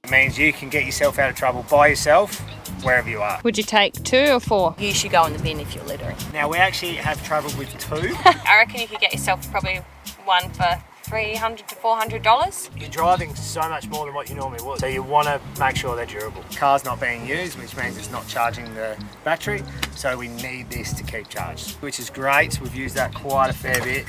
It means you can get yourself out of trouble by yourself wherever you are. Would you take 2 or 4? You should go in the bin if you're littering. Now we actually have travelled with 2. I reckon you could get yourself probably one for $300 to $400. You're driving so much more than what you normally would, so you want to make sure they're durable. The car's not being used, which means it's not charging the battery, so we need this to keep charged, which is great. We've used that quite a fair bit.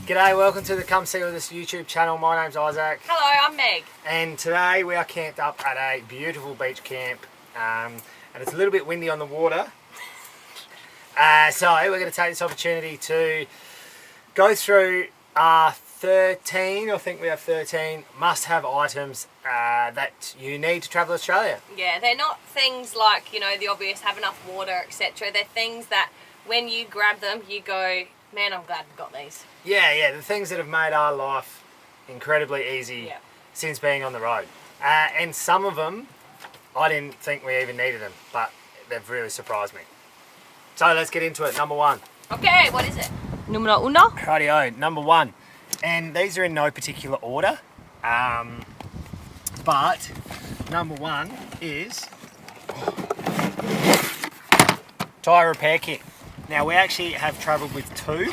G'day, welcome to the Come See With Us YouTube channel. My name's Isaac. Hello, I'm Meg. And today we are camped up at a beautiful beach camp, and it's a little bit windy on the water. So we're going to take this opportunity to go through our 13, I think we have 13 must-have items that you need to travel Australia. Yeah, they're not things like, you know, the obvious, have enough water, etc. They're things that when you grab them, you go, man, I'm glad we've got these. Yeah, the things that have made our life incredibly easy since being on the road. And some of them, I didn't think we even needed them, but they've really surprised me. So let's get into it. Number 1. Okay, what is it? Numero 1. Rightio, number 1. And these are in no particular order, but number 1 is tyre repair kit. Now we actually have travelled with 2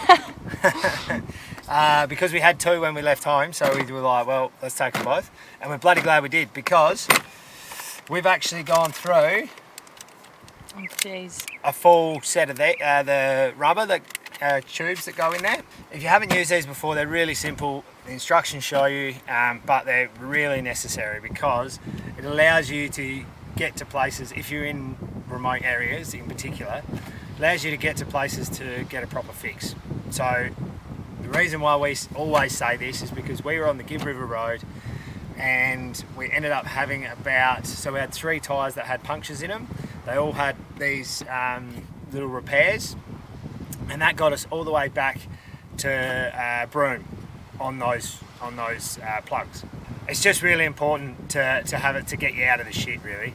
because we had 2 when we left home, so we were like, well, let's take them both, and we're bloody glad we did, because we've actually gone through a full set of the rubber that tubes that go in there. If you haven't used these before, they're really simple. The instructions show you, but they're really necessary because it allows you to get to places, if you're in remote areas in particular, allows you to get to places to get a proper fix. So the reason why we always say this is because we were on the Gibb River Road and we ended up having so we had 3 tyres that had punctures in them. They all had these little repairs, and that got us all the way back to Broome on those plugs. It's just really important to have it to get you out of the shit, really,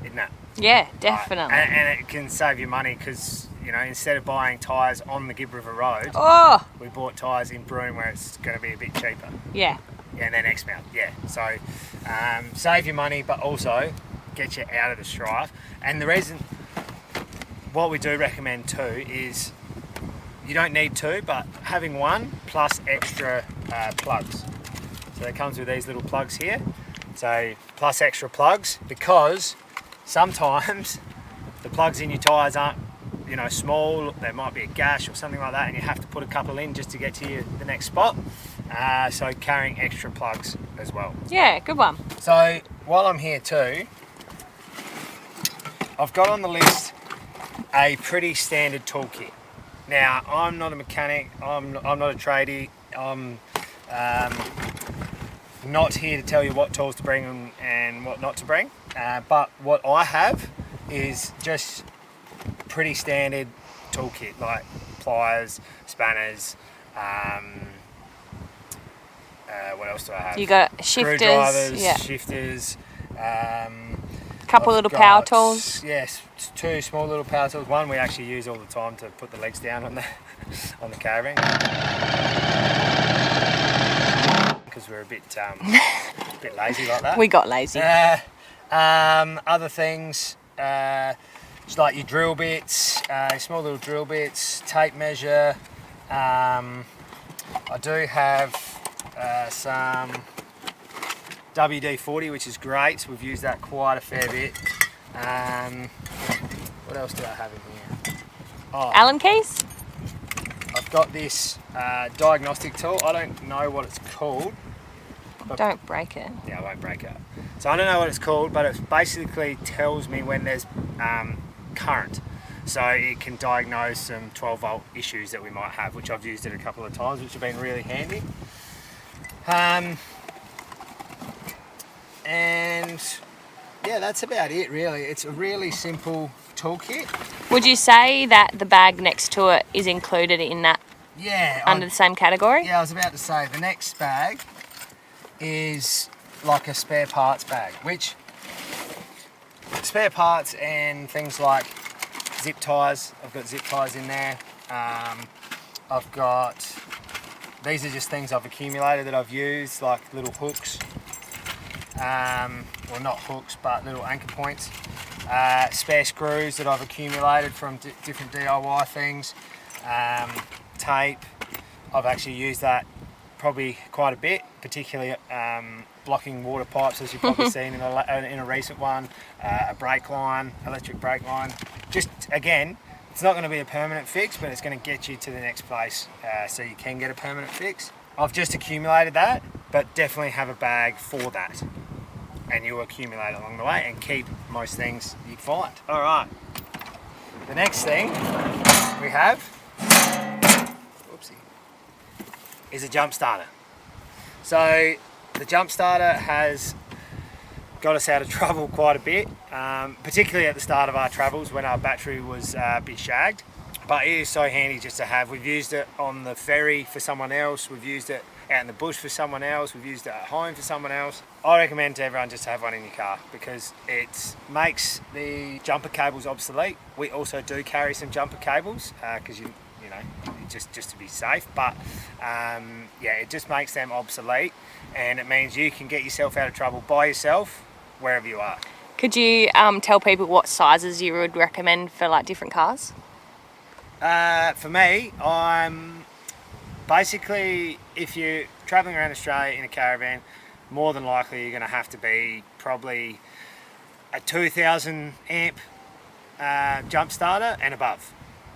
isn't it? Yeah, definitely. And it can save you money because, you know, instead of buying tyres on the Gibb River Road, we bought tyres in Broome where it's going to be a bit cheaper. Yeah. Yeah, and then Exmouth, yeah. So save your money, but also get you out of the strife. And the reason, what we do recommend too, is you don't need 2, but having 1 plus extra plugs. So it comes with these little plugs here. So plus extra plugs, because sometimes the plugs in your tyres aren't, you know, small. There might be a gash or something like that, and you have to put a couple in just to get to the next spot. So carrying extra plugs as well. Yeah, good one. So while I'm here too, I've got on the list a pretty standard toolkit. Now, I'm not a mechanic, I'm not a tradie, I'm not here to tell you what tools to bring and what not to bring, but what I have is just pretty standard toolkit, like pliers, spanners, what else do I have? You got shifters, screwdrivers, shifters, couple little power tools. Yes, 2 small little power tools. One we actually use all the time to put the legs down on the caravan, because we're a bit lazy like that. We got lazy. Other things, just like your drill bits, small little drill bits, tape measure. I do have some WD-40, which is great. We've used that quite a fair bit. What else do I have in here? Oh, Allen keys? I've got this diagnostic tool. I don't know what it's called. Don't break it. Yeah, I won't break it. So I don't know what it's called, but it basically tells me when there's current. So it can diagnose some 12-volt issues that we might have, which I've used it a couple of times, which have been really handy. And yeah, that's about it really. It's a really simple toolkit. Would you say that the bag next to it is included in that? Yeah. Under the same category? Yeah, I was about to say the next bag is like a spare parts bag, which spare parts and things like zip ties. I've got zip ties in there. I've got, these are just things I've accumulated that I've used, like little hooks. or not hooks, but little anchor points. Spare screws that I've accumulated from different DIY things. Tape. I've actually used that probably quite a bit, particularly blocking water pipes, as you've probably seen in a recent one. A brake line, electric brake line. Just again, it's not going to be a permanent fix, but it's going to get you to the next place, so you can get a permanent fix. I've just accumulated that, but definitely have a bag for that, and you'll accumulate along the way and keep most things you find. All right, the next thing we have, whoopsie, is a jump starter. So the jump starter has got us out of trouble quite a bit, particularly at the start of our travels when our battery was a bit shagged. But it is so handy just to have. We've used it on the ferry for someone else, we've used it out in the bush for someone else, we've used it at home for someone else. I recommend to everyone just to have one in your car because it makes the jumper cables obsolete. We also do carry some jumper cables because you know, just to be safe, but yeah, it just makes them obsolete, and it means you can get yourself out of trouble by yourself wherever you are. Could you tell people what sizes you would recommend for like different cars? For me, I'm basically, if you're traveling around Australia in a caravan, more than likely you're going to have to be probably a 2000 amp jump starter and above.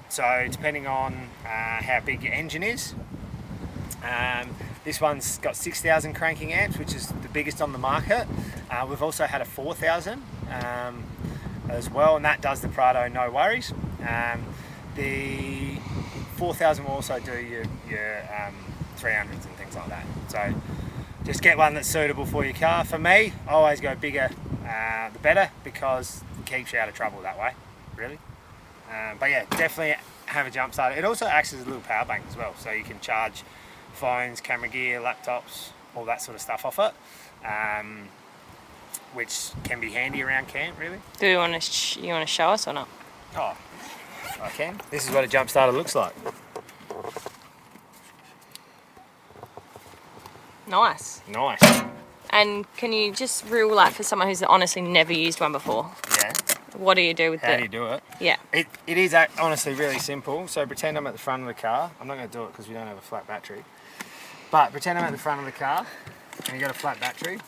So depending on how big your engine is. This one's got 6,000 cranking amps, which is the biggest on the market. We've also had a 4,000 as well, and that does the Prado no worries. The 4,000 will also do your 300s and things like that. So just get one that's suitable for your car. For me, I always go bigger the better because it keeps you out of trouble that way, really. But yeah, definitely have a jump starter. It also acts as a little power bank as well, so you can charge phones, camera gear, laptops, all that sort of stuff off it, which can be handy around camp, really. Do you want to show us or not? Oh, I can. This is what a jump starter looks like. Nice. Nice. And can you just rule out for someone who's honestly never used one before? Yeah. What do you do with it? How do you do it? Yeah. It is honestly really simple. So pretend I'm at the front of the car. I'm not going to do it because we don't have a flat battery. But pretend I'm at the front of the car and you've got a flat battery.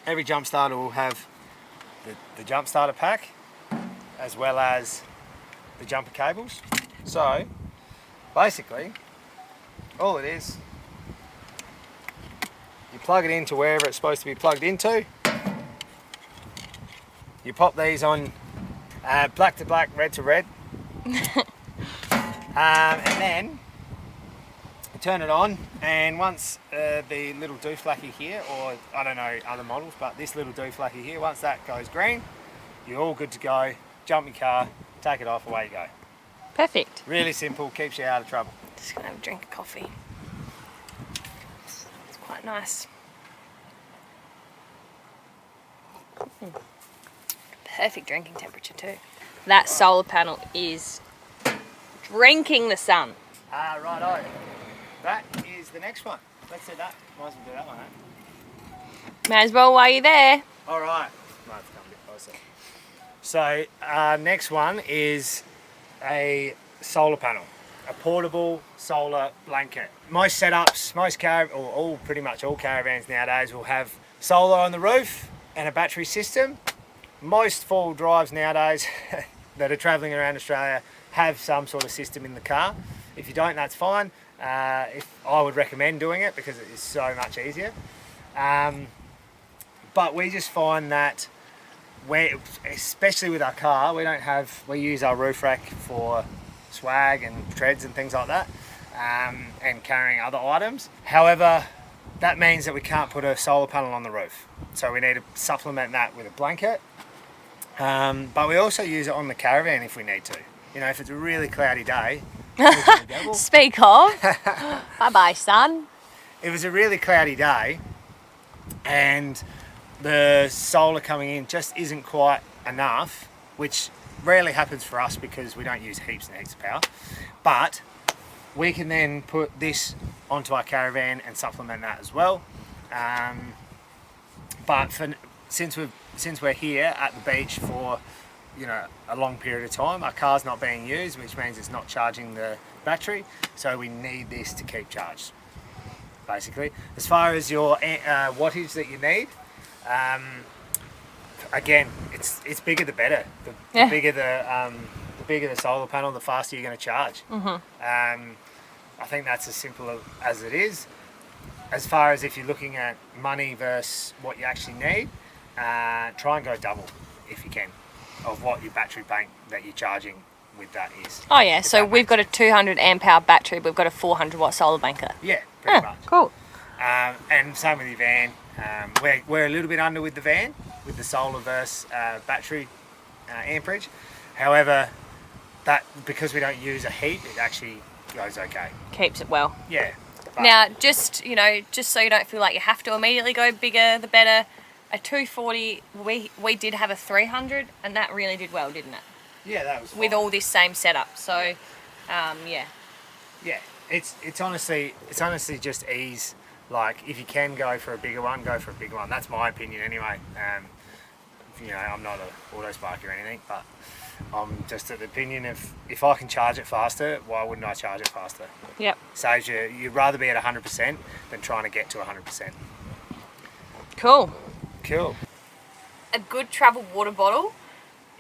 Every jump starter will have the jump starter pack as well as the jumper cables. So basically all it is, you plug it into wherever it's supposed to be plugged into. You pop these on black to black, red to red, and then you turn it on, and once the little dooflacky here, or I don't know other models, but this little dooflacky here, once that goes green, you're all good to go. Jump your car, take it off, away you go. Perfect. Really simple, keeps you out of trouble. Just gonna have a drink of coffee. It's quite nice. Perfect drinking temperature too. That solar panel is drinking the sun. Righto. That is the next one. Let's do that. Might as well do that one, eh? May as well while you're there. All right. Might have to come a bit closer. So our next one is a solar panel, a portable solar blanket. Most setups, pretty much all caravans nowadays will have solar on the roof and a battery system. Most four-wheel drives nowadays that are travelling around Australia have some sort of system in the car. If you don't, that's fine. I would recommend doing it because it is so much easier. But we just find that, especially with our car, we use our roof rack for swag and treads and things like that, and carrying other items. However, that means that we can't put a solar panel on the roof. So we need to supplement that with a blanket. But we also use it on the caravan if we need to. You know, if it's a really cloudy day. Speak of. Bye-bye, sun. If it's a really cloudy day and the solar coming in just isn't quite enough, which rarely happens for us because we don't use heaps and heaps of power, but we can then put this onto our caravan and supplement that as well. But since we're here at the beach for a long period of time, our car's not being used, which means it's not charging the battery, so we need this to keep charged, basically. As far as your wattage that you need, again, it's bigger the better. The bigger the bigger the solar panel, the faster you're going to charge. I think that's as simple as it is. As far as if you're looking at money versus what you actually need, try and go double if you can of what your battery bank that you're charging with that is. Oh yeah, so we've got a 200 amp hour battery, we've got a 400 watt solar banker. Yeah, pretty much. Cool. And same with your van. We're a little bit under with the van, with the solar versus battery amperage. However, that because we don't use a heat, it actually goes okay. Keeps it well. Yeah. Now, just so you don't feel like you have to immediately go bigger, the better. A 240, we did have a 300, and that really did well, didn't it? Yeah, that was fine. With all this same setup. So, yeah. Yeah, it's honestly just ease. Like, if you can go for a bigger one, go for a bigger one. That's my opinion anyway. I'm not an auto sparky or anything, but I'm just of the opinion if I can charge it faster, why wouldn't I charge it faster? Yep. Saves you. You'd rather be at 100% than trying to get to 100%. Cool. Cool. A good travel water bottle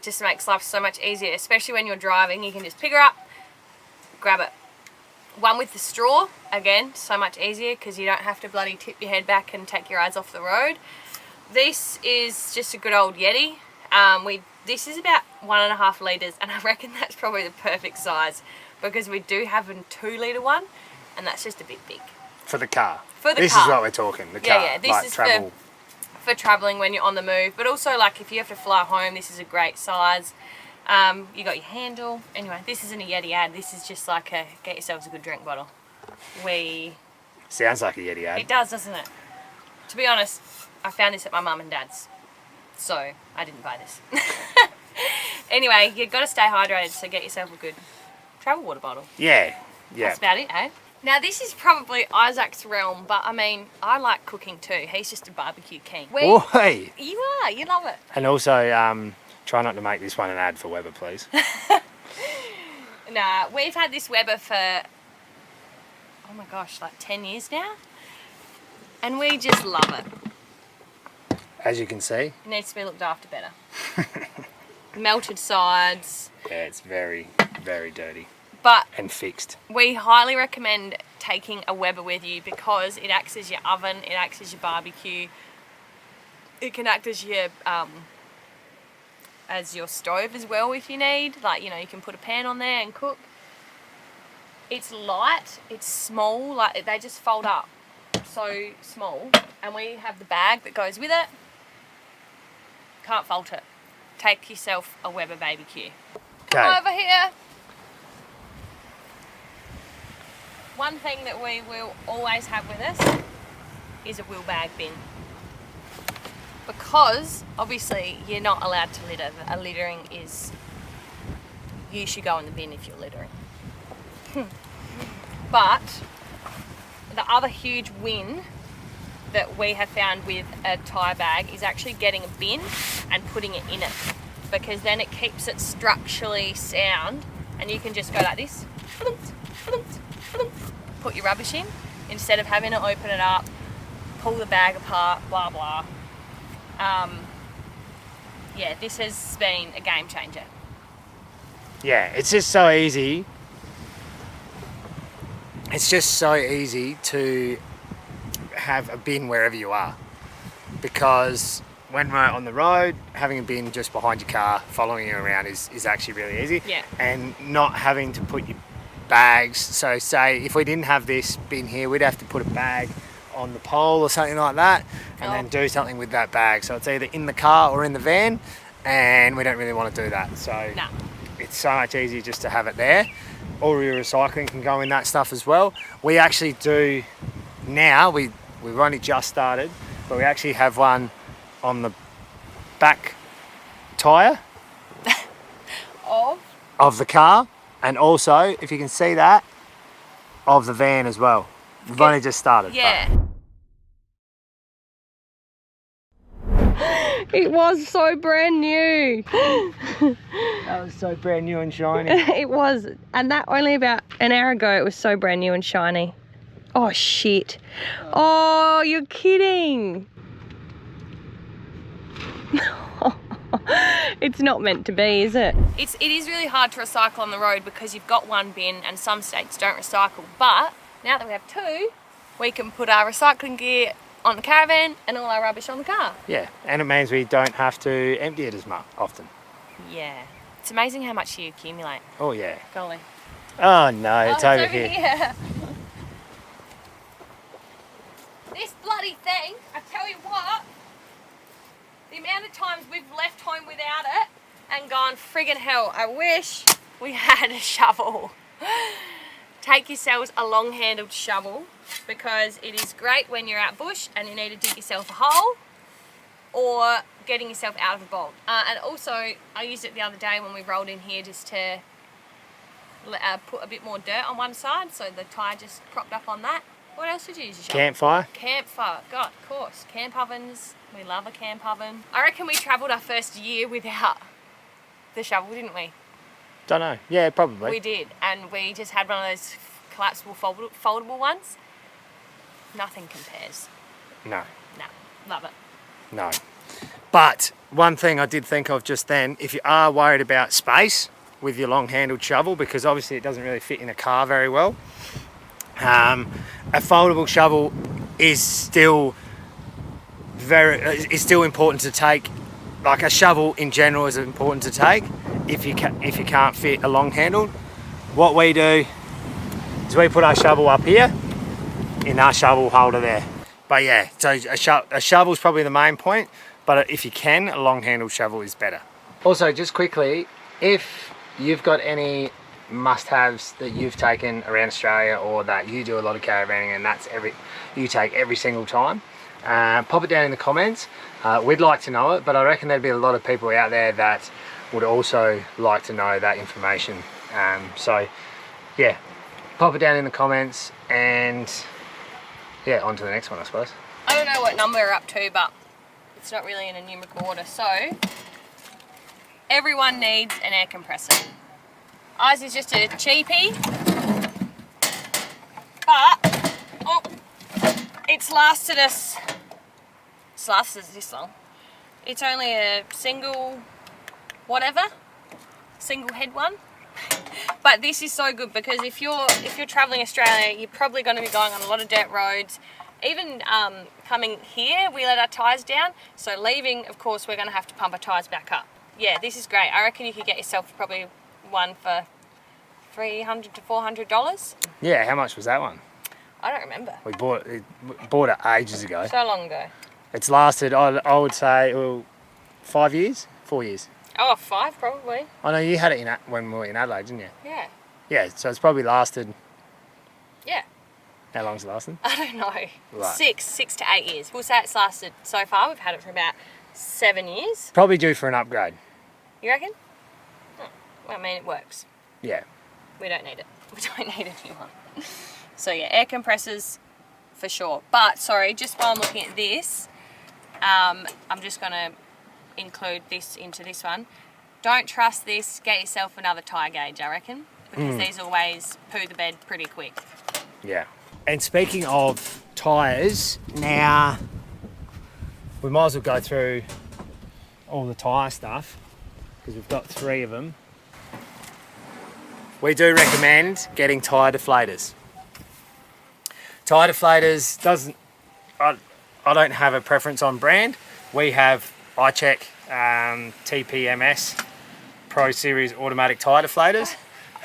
just makes life so much easier, especially when you're driving. You can just pick her up, grab it. One with the straw, again, so much easier because you don't have to bloody tip your head back and take your eyes off the road. This is just a good old Yeti. This is about 1.5 litres, and I reckon that's probably the perfect size because we do have a 2 litre one, and that's just a bit big. For the car. For the this car. This is what we're talking, the car. Yeah, this like is travel. for travelling when you're on the move, but also like if you have to fly home, this is a great size. You got your handle. Anyway, this isn't a Yeti ad. This is just like a get yourselves a good drink bottle. Sounds like a Yeti ad. It does, doesn't it? To be honest, I found this at my mum and dad's, so I didn't buy this. Anyway, you've got to stay hydrated, so get yourself a good travel water bottle. Yeah. That's about it, eh? Now this is probably Isaac's realm, but I mean, I like cooking too. He's just a barbecue king. Oi! You are, you love it. And also, try not to make this one an ad for Weber, please. Nah, we've had this Weber for, oh my gosh, like 10 years now. And we just love it. As you can see. It needs to be looked after better. Melted sides. Yeah, it's very, very dirty. But and fixed. We highly recommend taking a Weber with you because it acts as your oven, it acts as your barbecue. It can act as your stove as well if you need. Like, you can put a pan on there and cook. It's light, it's small, like they just fold up so small. And we have the bag that goes with it. Can't fault it. Take yourself a Weber BBQ. Come over here. One thing that we will always have with us is a wheel bag bin. Because, obviously, you're not allowed to litter. Littering is... You should go in the bin if you're littering. But, the other huge win that we have found with a Tyre bag is actually getting a bin and putting it in it. Because then it keeps it structurally sound and you can just go like this. Put your rubbish in instead of having to open it up, pull the bag apart, blah blah. Yeah, this has been a game changer. Yeah, it's just so easy. It's just so easy to have a bin wherever you are, because when we're on the road, having a bin just behind your car, following you around is actually really easy. Yeah. And not having to put your bags, so say if we didn't have this bin here, we'd have to put a bag on the pole or something like that and then do something with that bag. So it's either in the car or in the van, and we don't really want to do that. So it's so much easier just to have it there. All your recycling can go in that stuff as well. We actually do now, we've only just started, but we actually have one on the back tyre of the car, and also, if you can see that, of the van as well. We've only just started. Yeah. It was so brand new. That was so brand new and shiny. It was, and that only about an hour ago it was so brand new and shiny. Oh shit. Oh, you're kidding. It's not meant to be, is it? It is really hard to recycle on the road because you've got one bin and some states don't recycle. But now that we have two, we can put our recycling gear on the caravan and all our rubbish on the car. Yeah, and it means we don't have to empty it as much often. Yeah. It's amazing how much you accumulate. Oh yeah. Golly. Oh no, it's over here. This bloody thing, I tell you what, the amount of times we've left home without it and gone, friggin' hell, I wish we had a shovel. Take yourselves a long-handled shovel because it is great when you're out bush and you need to dig yourself a hole or getting yourself out of a bog. And also, I used it the other day when we rolled in here just to put a bit more dirt on one side, so the tyre just propped up on that. What else did you use your shovel? Campfire. Campfire, God, of course. Camp ovens, we love a camp oven. I reckon we travelled our first year without the shovel, didn't we? Don't know. Yeah, probably. We did, and we just had one of those collapsible foldable ones. Nothing compares. No. No, love it. No. But one thing I did think of just then, if you are worried about space with your long-handled shovel, because obviously it doesn't really fit in a car very well, a foldable shovel is still important to take. Like a shovel in general is important to take if you can't fit a long-handled. What we do is we put our shovel up here in our shovel holder there. But yeah, so a shovel is probably the main point, but if you can, a long-handled shovel is better. Also, just quickly, if you've got any must-haves that you've taken around Australia or that you do a lot of caravanning and you take every single time, pop it down in the comments. We'd like to know it, but I reckon there'd be a lot of people out there that would also like to know that information. So yeah, pop it down in the comments and yeah, on to the next one, I suppose. I don't know what number we're up to, but it's not really in a numerical order. So everyone needs an air compressor. Ours is just a cheapie, but it's lasted us this long. It's only a single head one. But this is so good because if you're traveling Australia, you're probably going to be going on a lot of dirt roads. Even coming here, we let our tyres down. So leaving, of course, we're going to have to pump our tyres back up. Yeah, this is great. I reckon you could get yourself probably one for $300 to $400. Yeah, how much was that one? I don't remember. We bought it ages ago. So long ago. It's lasted, I would say, 5 years? 4 years. Oh, 5 probably. I know you had it when we were in Adelaide, didn't you? Yeah. Yeah, so it's probably lasted... Yeah. How long's it lasted? I don't know. Right. 6 to 8 years. We'll say it's lasted so far. We've had it for about 7 years. Probably due for an upgrade. You reckon? Oh, well, I mean, it works. Yeah. We don't need it. We don't need a new one. So yeah, air compressors for sure. But sorry, just while I'm looking at this, I'm just going to include this into this one. Don't trust this. Get yourself another tyre gauge, I reckon, because these always poo the bed pretty quick. Yeah. And speaking of tyres, now we might as well go through all the tyre stuff because we've got 3 of them. We do recommend getting tyre deflators. Tyre deflators I don't have a preference on brand. We have iCheck TPMS Pro Series automatic tyre deflators.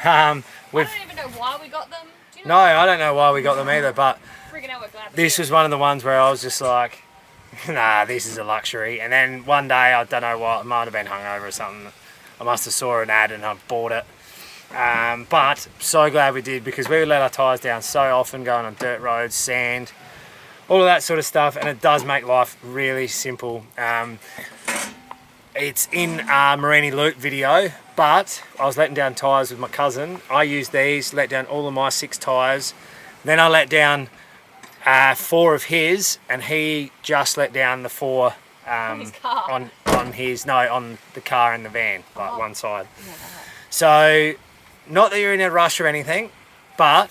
I don't even know why we got them. Do you know? No, I don't know why we got them either, but Friggin' hell, we're glad this was one of the ones where I was just like, nah, this is a luxury. And then one day, I don't know what, I might have been hungover or something. I must have saw an ad and I bought it. But so glad we did because we would let our tyres down so often going on dirt roads, sand, all of that sort of stuff, and it does make life really simple. It's in our Marini Loop video, but I was letting down tyres with my cousin. I used these, let down all of my 6 tyres. Then I let down 4 of his, and he just let down the 4 his car. on the car and the van, like one side. So, not that you're in a rush or anything, but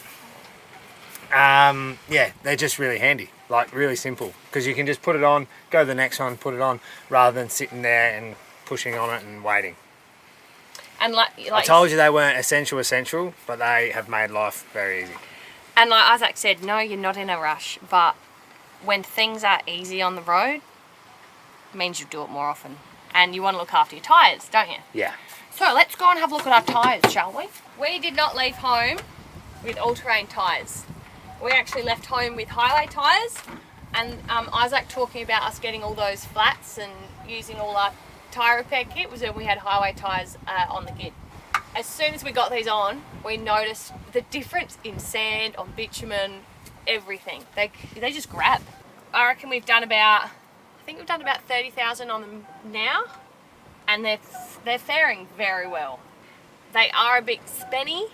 yeah, they're just really handy, like really simple, because you can just put it on, go to the next one, put it on, rather than sitting there and pushing on it and waiting. And like I told you they weren't essential, but they have made life very easy. And like Isaac said, no, you're not in a rush, but when things are easy on the road, it means you do it more often. And you want to look after your tyres, don't you? Yeah. So let's go and have a look at our tyres, shall we? We did not leave home with all-terrain tyres. We actually left home with highway tyres, and Isaac talking about us getting all those flats and using all our tyre repair kit was when we had highway tyres on the gid. As soon as we got these on, we noticed the difference in sand, on bitumen, everything. They just grab. I reckon we've done about 30,000 on them now, and they're faring very well. They are a bit spenny,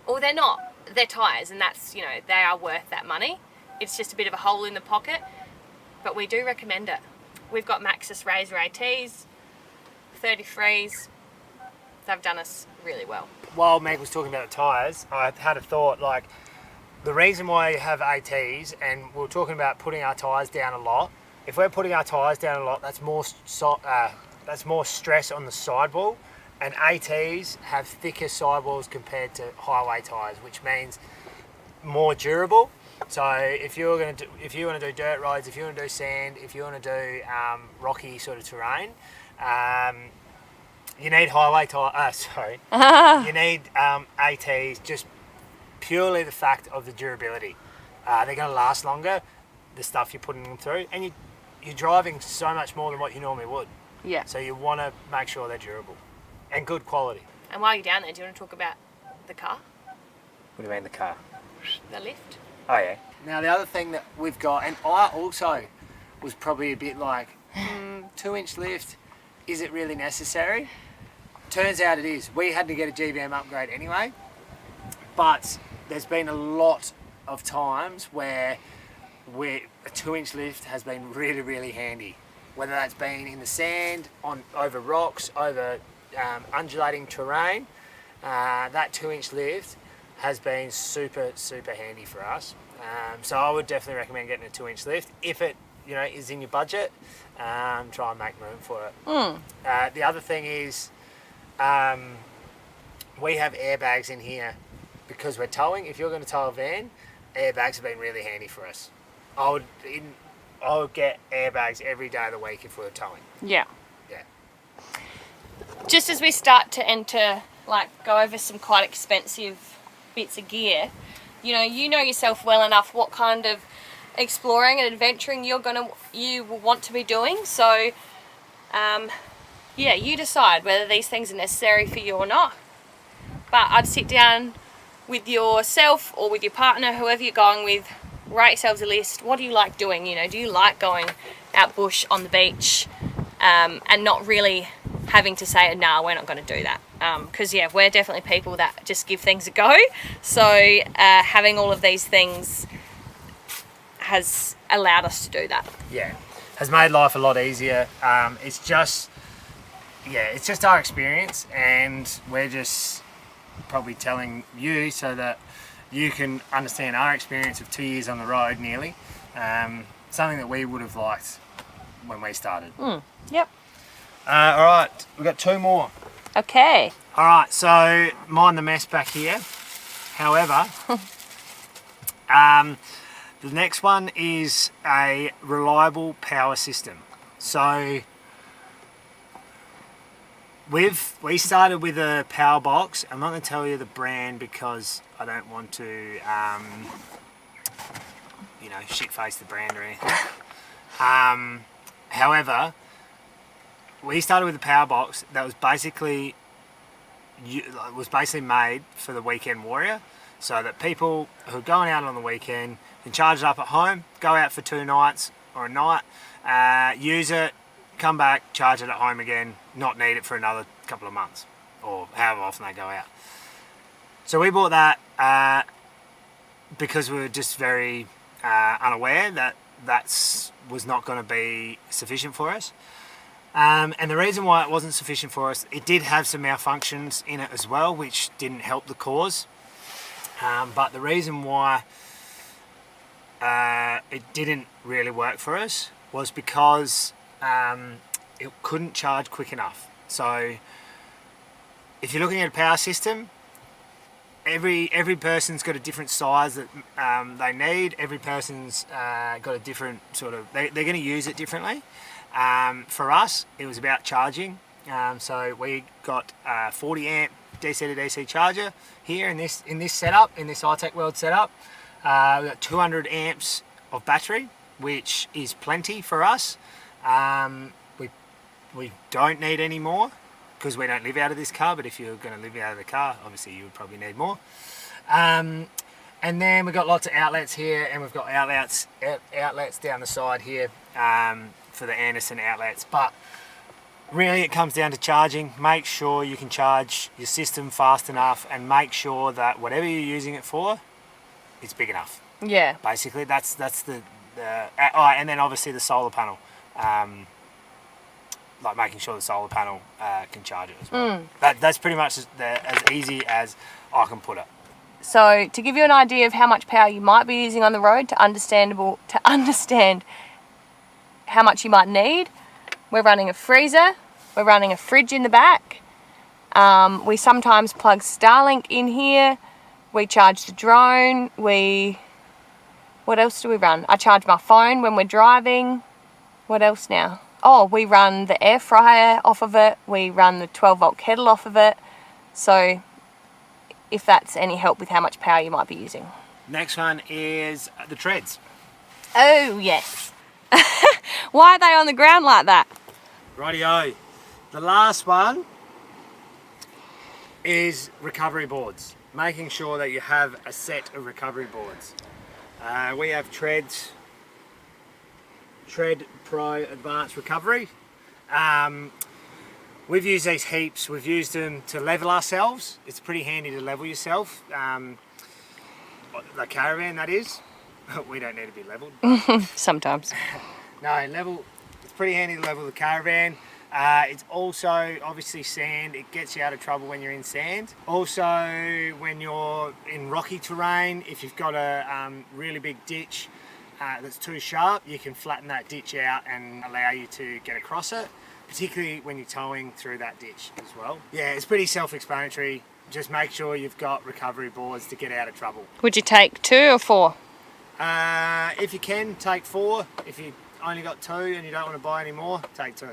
or they're not. They're tyres, and that's, they are worth that money. It's just a bit of a hole in the pocket, but we do recommend it. We've got Maxxis Razor ATs, 33s. They've done us really well. While Meg was talking about the tyres, I had a thought, like, the reason why you have ATs, and we were talking about putting our tyres down a lot, if we're putting our tyres down a lot, that's more stress on the sidewall, and ATs have thicker sidewalls compared to highway tyres, which means more durable. So if you want to do dirt roads, if you want to do sand, if you want to do rocky sort of terrain, you need you need ATs, just purely the fact of the durability. They're going to last longer, the stuff you're putting them through, and you're driving so much more than what you normally would. Yeah. So you want to make sure they're durable and good quality. And while you're down there, do you want to talk about the car? What do you mean the car? The lift? Oh yeah. Now the other thing that we've got, and I also was probably a bit like, 2-inch lift, is it really necessary? Turns out it is. We had to get a GBM upgrade anyway, but there's been a lot of times where a 2-inch lift has been really, really handy. Whether that's been in the sand, over rocks, over undulating terrain, that 2-inch lift has been super, super handy for us. So I would definitely recommend getting a 2-inch lift if it, is in your budget. Try and make room for it. The other thing is, we have airbags in here because we're towing. If you're going to tow a van, airbags have been really handy for us. I would get airbags every day of the week if we were towing. Yeah. Yeah. Just as we start to go over some quite expensive bits of gear, you know yourself well enough what kind of exploring and adventuring you will want to be doing. So, you decide whether these things are necessary for you or not. But I'd sit down with yourself or with your partner, whoever you're going with, write yourselves a list. What do you like doing? Do you like going out bush on the beach and not really having to say, nah, we're not going to do that? Because, we're definitely people that just give things a go. So having all of these things has allowed us to do that. Yeah, has made life a lot easier. It's just our experience, and we're just probably telling you so that you can understand our experience of 2 years on the road nearly. Something that we would have liked when we started. Yep. All right, we've got 2 more. Okay. All right, so mind the mess back here. However, the next one is a reliable power system. So we started with a power box. I'm not going to tell you the brand because I don't want to, shit-face the brand or anything. However, we started with a power box that was basically made for the weekend warrior, so that people who are going out on the weekend can charge it up at home, go out for 2 nights or a night, use it, come back, charge it at home again, not need it for another couple of months or however often they go out. So we bought that because we were just very unaware that was not going to be sufficient for us. And the reason why it wasn't sufficient for us, it did have some malfunctions in it as well, which didn't help the cause. But the reason why it didn't really work for us was because it couldn't charge quick enough. So if you're looking at a power system, every person's got a different size that they need. Every person's got a different sort of, they're going to use it differently. For us, it was about charging. So we got a 40 amp DC to DC charger here in this setup, in this iTech World setup. We've got 200 amps of battery, which is plenty for us. We don't need any more because we don't live out of this car, but if you're going to live out of the car, obviously you would probably need more. And then we've got lots of outlets here, and we've got outlets down the side here for the Anderson outlets. But really it comes down to charging. Make sure you can charge your system fast enough, and make sure that whatever you're using it for, it's big enough. Yeah. Basically, that's the and then obviously the solar panel. Like making sure the solar panel can charge it as well. That's pretty much as easy as I can put it. So to give you an idea of how much power you might be using on the road, to understand how much you might need, we're running a freezer, we're running a fridge in the back. We sometimes plug Starlink in here. We charge the drone. What else do we run? I charge my phone when we're driving. What else now? Oh, we run the air fryer off of it. We run the 12 volt kettle off of it. So if that's any help with how much power you might be using. Next one is the treads. Oh, yes. Why are they on the ground like that? Rightio. The last one is recovery boards. Making sure that you have a set of recovery boards. We have Tread Pro Advanced Recovery. We've used these heaps. We've used them to level ourselves. It's pretty handy to level yourself. The caravan, that is. We don't need to be leveled. Sometimes. No, level. It's pretty handy to level the caravan. It's also obviously sand. It gets you out of trouble when you're in sand. Also, when you're in rocky terrain, if you've got a really big ditch that's too sharp, you can flatten that ditch out and allow you to get across it, particularly when you're towing through that ditch as well. Yeah, it's pretty self-explanatory. Just make sure you've got recovery boards to get out of trouble. Would you take 2 or 4? If you can, take 4. If you only got 2 and you don't want to buy any more, take 2.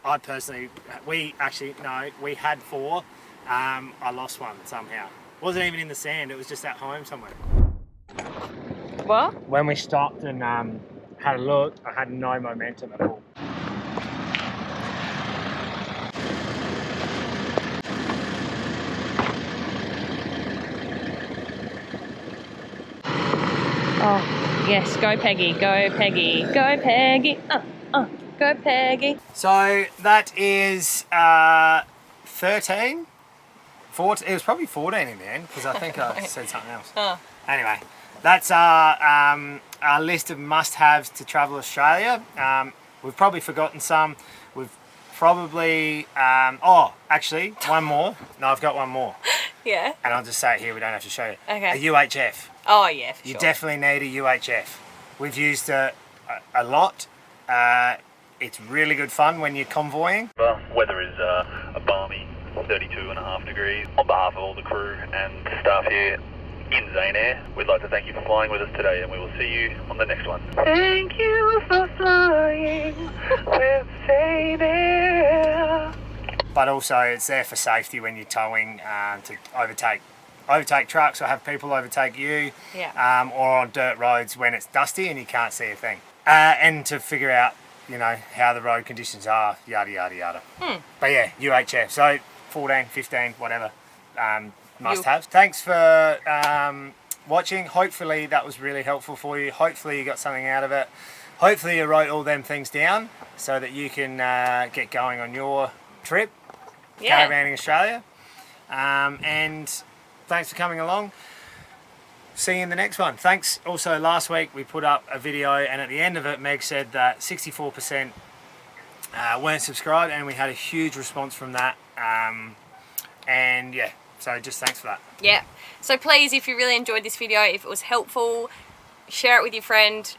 I personally, we had 4. I lost one somehow. Wasn't even in the sand, it was just at home somewhere. What? When we stopped and had a look, I had no momentum at all. Oh, yes, go Peggy, go Peggy, go Peggy, go Peggy. So that is 13, 14, it was probably 14 in the end, because I think I said something else. Oh. Anyway, that's our list of must-haves to travel Australia. We've probably forgotten some. We've probably, actually, one more. No, I've got one more. Yeah. And I'll just say it here, we don't have to show you. Okay. A UHF. Oh, yeah, for You sure. definitely need a UHF. We've used it a lot. It's really good fun when you're convoying. Weather is a balmy 32.5 degrees. On behalf of all the crew and staff here in Zane Air, we'd like to thank you for flying with us today, and we will see you on the next one. Thank you for flying with Zane Air. But also it's there for safety when you're towing to overtake trucks or have people overtake you. Yeah. Or on dirt roads when it's dusty and you can't see a thing. And to figure out, you know, how the road conditions are, yada, yada, yada. But yeah, UHF. So 14, 15, whatever, must have. Thanks for watching. Hopefully that was really helpful for you. Hopefully you got something out of it. Hopefully you wrote all them things down so that you can get going on your trip, caravanning Australia. And thanks for coming along. see you in the next one. Thanks. Also, last week we put up a video, and at the end of it, Meg said that 64% weren't subscribed, and we had a huge response from that. And yeah, so just thanks for that. Yeah. So please, if you really enjoyed this video, if it was helpful, share it with your friend.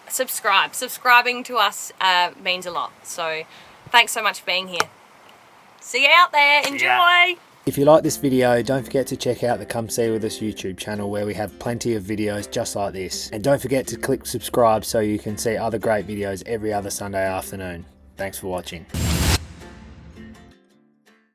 Subscribe. Subscribing to us means a lot. So thanks so much for being here. See you out there. Enjoy. If you like this video, don't forget to check out the Come See With Us YouTube channel, where we have plenty of videos just like this. And don't forget to click subscribe so you can see other great videos every other Sunday afternoon. Thanks for watching.